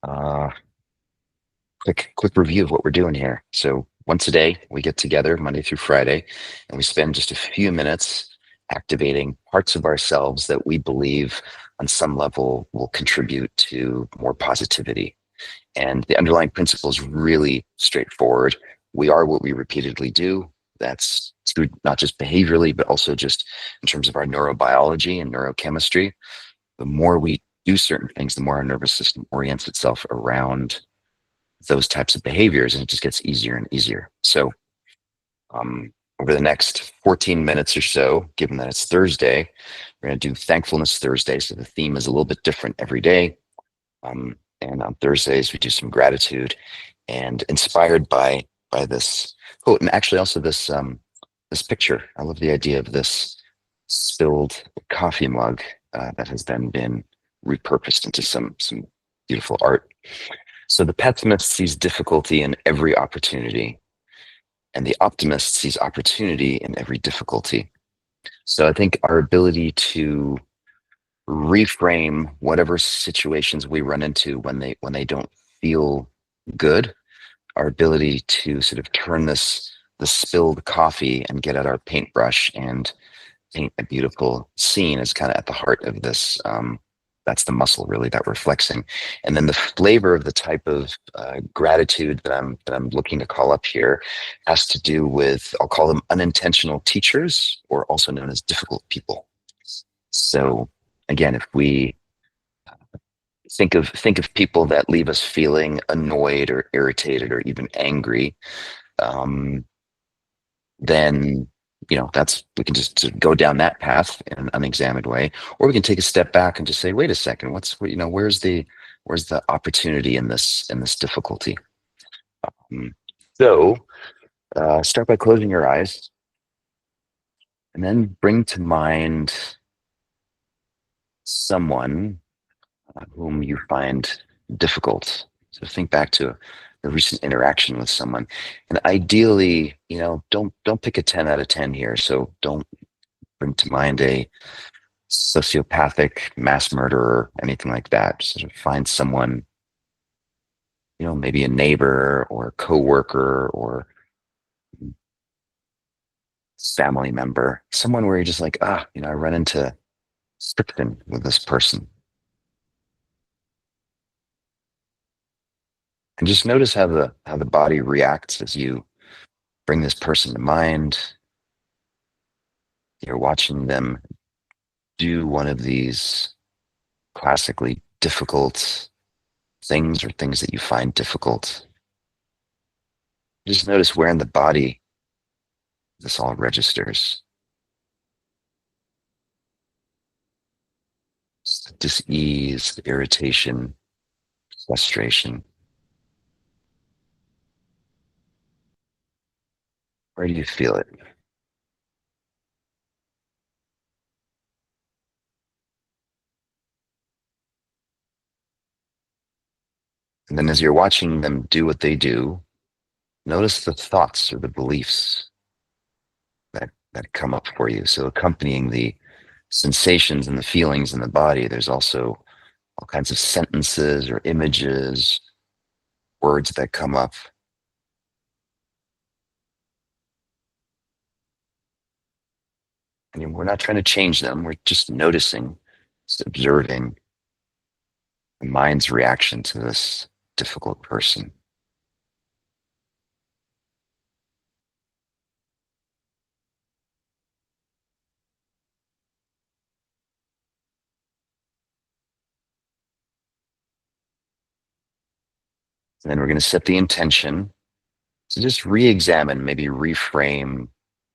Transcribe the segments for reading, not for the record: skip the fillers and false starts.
Uh, quick review of what we're doing here. So once a day, we get together Monday through Friday, and we spend just a few minutes activating parts of ourselves that we believe on some level will contribute to more positivity. And the underlying principle is really straightforward. We are what we repeatedly do. That's true not just behaviorally, but also just in terms of our neurobiology and neurochemistry. The more we do certain things, the more our nervous system orients itself around those types of behaviors, and it just gets easier and easier. So over the next 14 minutes or so, given that it's Thursday, we're going to do Thankfulness Thursday. So the theme is a little bit different every day. And on Thursdays, we do some gratitude, and inspired by this quote, and actually also this picture. I love the idea of this spilled coffee mug that has then been repurposed into some beautiful art. So the pessimist sees difficulty in every opportunity, and the optimist sees opportunity in every difficulty. So I think our ability to reframe whatever situations we run into when they don't feel good, our ability to sort of turn the spilled coffee and get at our paintbrush and paint a beautiful scene is kind of at the heart of this. That's the muscle really that we're flexing. And then the flavor of the type of gratitude that I'm looking to call up here has to do with, I'll call them unintentional teachers, or also known as difficult people. So again, if we think of people that leave us feeling annoyed or irritated or even angry, um, then that's, we can just sort of go down that path in an unexamined way, or we can take a step back and just say, wait a second, where's the opportunity in this difficulty? Um, so start by closing your eyes, and then bring to mind someone whom you find difficult. So think back to a recent interaction with someone, and ideally, don't pick a 10 out of 10 here. So don't bring to mind a sociopathic mass murderer, anything like that. Just sort of find someone, maybe a neighbor or a coworker or family member, someone where you're just like, I run into friction with this person. And just notice how the body reacts as you bring this person to mind. You're watching them do one of these classically difficult things, or things that you find difficult. Just notice where in the body this all registers. It's the dis-ease, the irritation, frustration. Where do you feel it? And then as you're watching them do what they do, notice the thoughts or the beliefs that come up for you. So accompanying the sensations and the feelings in the body, there's also all kinds of sentences or images, words that come up. And we're not trying to change them. We're just noticing, just observing the mind's reaction to this difficult person. And then we're going to set the intention to just re-examine, maybe reframe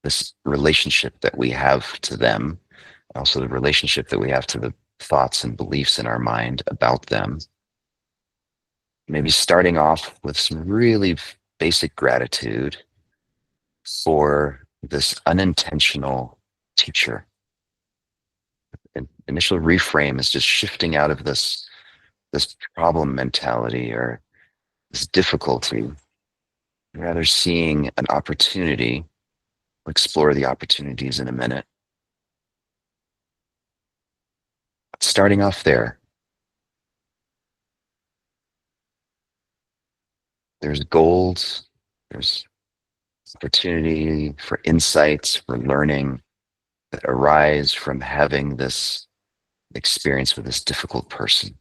this relationship that we have to them, also the relationship that we have to the thoughts and beliefs in our mind about them. Maybe starting off with some really basic gratitude for this unintentional teacher. An initial reframe is just shifting out of this problem mentality or this difficulty, rather seeing an opportunity. We'll explore the opportunities in a minute. Starting off there, There's gold, there's opportunity for insights, for learning that arise from having this experience with this difficult person.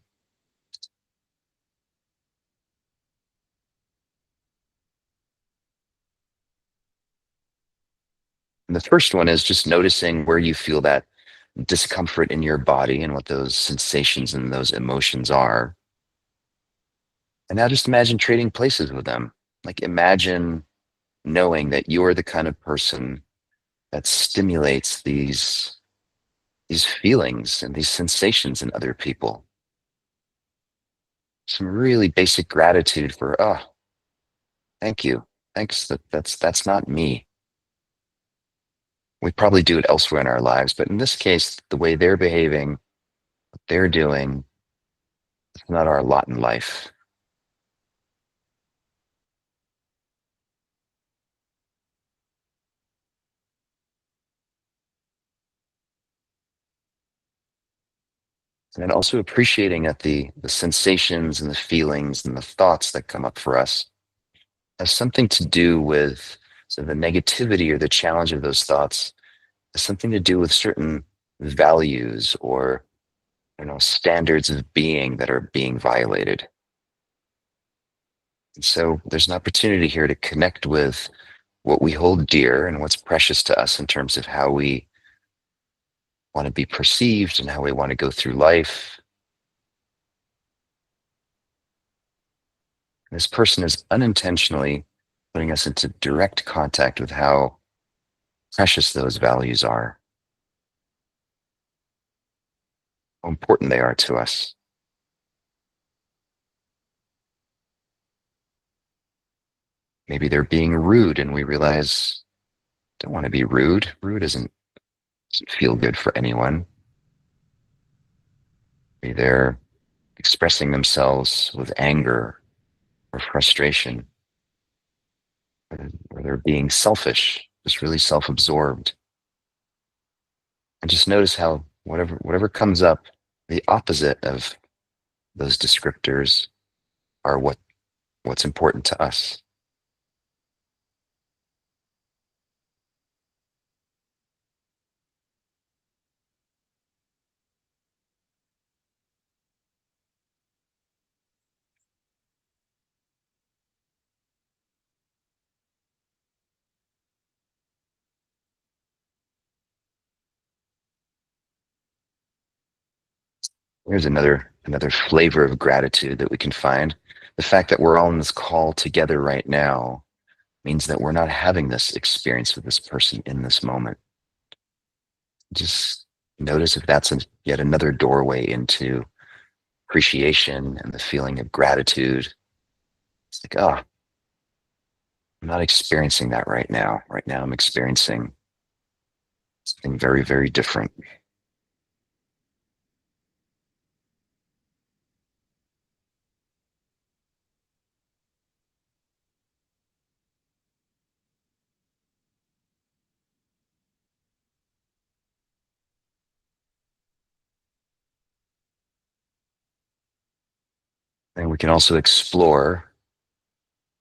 And the first one is just noticing where you feel that discomfort in your body and what those sensations and those emotions are. And now just imagine trading places with them. Like imagine knowing that you're the kind of person that stimulates these feelings and these sensations in other people. Some really basic gratitude for, oh, thank you. Thanks. That's not me. We probably do it elsewhere in our lives, but in this case, the way they're behaving, what they're doing, it's not our lot in life. And then also appreciating that the sensations and the feelings and the thoughts that come up for us has something to do with, so the negativity or the challenge of those thoughts has something to do with certain values or standards of being that are being violated. And so there's an opportunity here to connect with what we hold dear and what's precious to us in terms of how we want to be perceived and how we want to go through life. This person is unintentionally putting us into direct contact with how precious those values are, how important they are to us. Maybe they're being rude and we realize, don't want to be rude. Rude doesn't feel good for anyone. Maybe they're expressing themselves with anger or frustration, or they're being selfish, just really self-absorbed. And just notice how whatever comes up, the opposite of those descriptors are what's important to us. Here's another flavor of gratitude that we can find. The fact that we're all in this call together right now means that we're not having this experience with this person in this moment. Just notice if that's yet another doorway into appreciation and the feeling of gratitude. It's like, oh, I'm not experiencing that right now. Right now, I'm experiencing something very, very different. And we can also explore,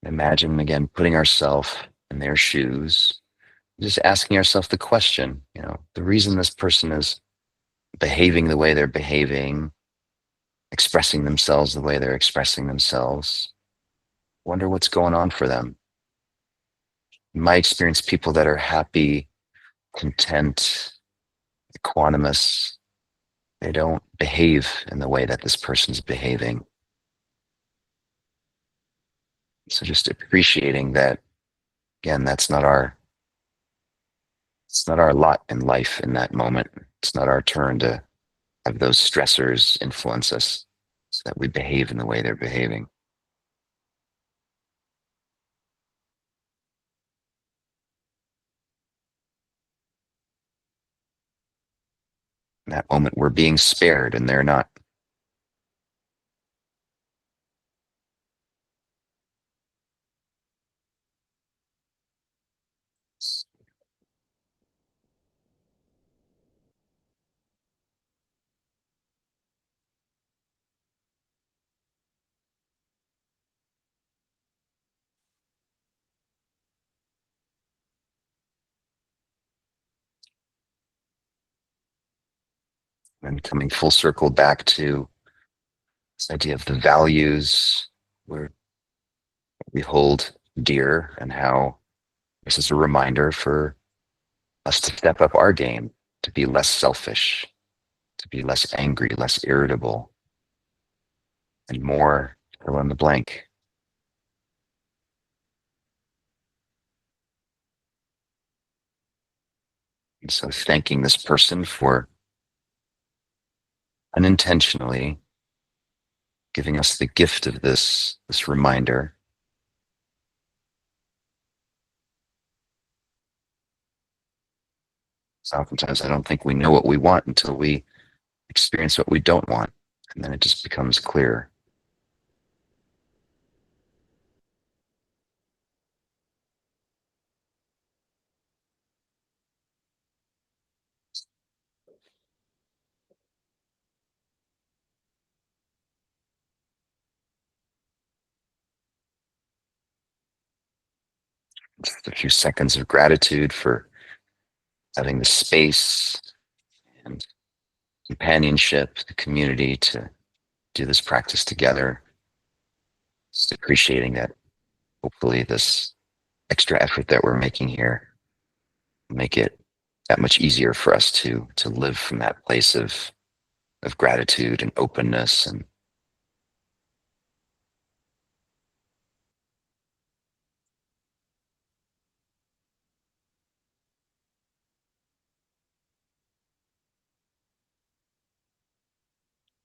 imagine again, putting ourselves in their shoes, just asking ourselves the question, the reason this person is behaving the way they're behaving, expressing themselves the way they're expressing themselves, wonder what's going on for them. In my experience, people that are happy, content, equanimous, they don't behave in the way that this person's behaving. So just appreciating that, again, it's not our lot in life in that moment. It's not our turn to have those stressors influence us so that we behave in the way they're behaving. In that moment, we're being spared and they're not. And coming full circle back to this idea of the values where we hold dear, and how this is a reminder for us to step up our game, to be less selfish, to be less angry, less irritable, and more fill in the blank. And so thanking this person for unintentionally giving us the gift of this reminder. So oftentimes I don't think we know what we want until we experience what we don't want. And then it just becomes clear. Just a few seconds of gratitude for having the space and companionship, the community to do this practice together. Just appreciating that hopefully this extra effort that we're making here will make it that much easier for us to live from that place of gratitude and openness. And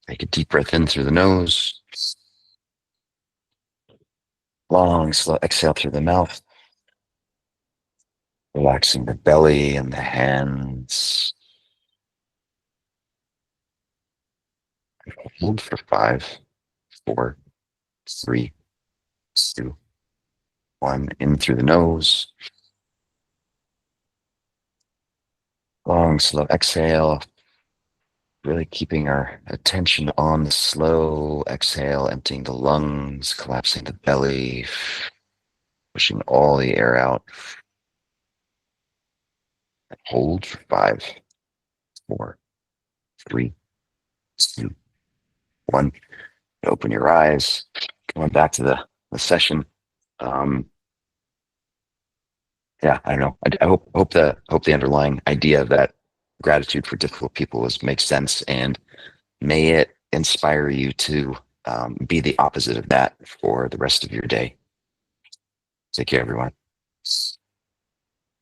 take a deep breath in through the nose, long, slow exhale through the mouth, relaxing the belly and the hands. Hold for 5, 4, 3, 2, 1. In through the nose, long, slow exhale. Really keeping our attention on the slow exhale, emptying the lungs, collapsing the belly, pushing all the air out. Hold for 5, 4, 3, 2, 1. Open your eyes. Going back to the session. Um, yeah, I don't know. I hope the underlying idea of that gratitude for difficult people makes sense, and may it inspire you to be the opposite of that for the rest of your day. Take care, everyone.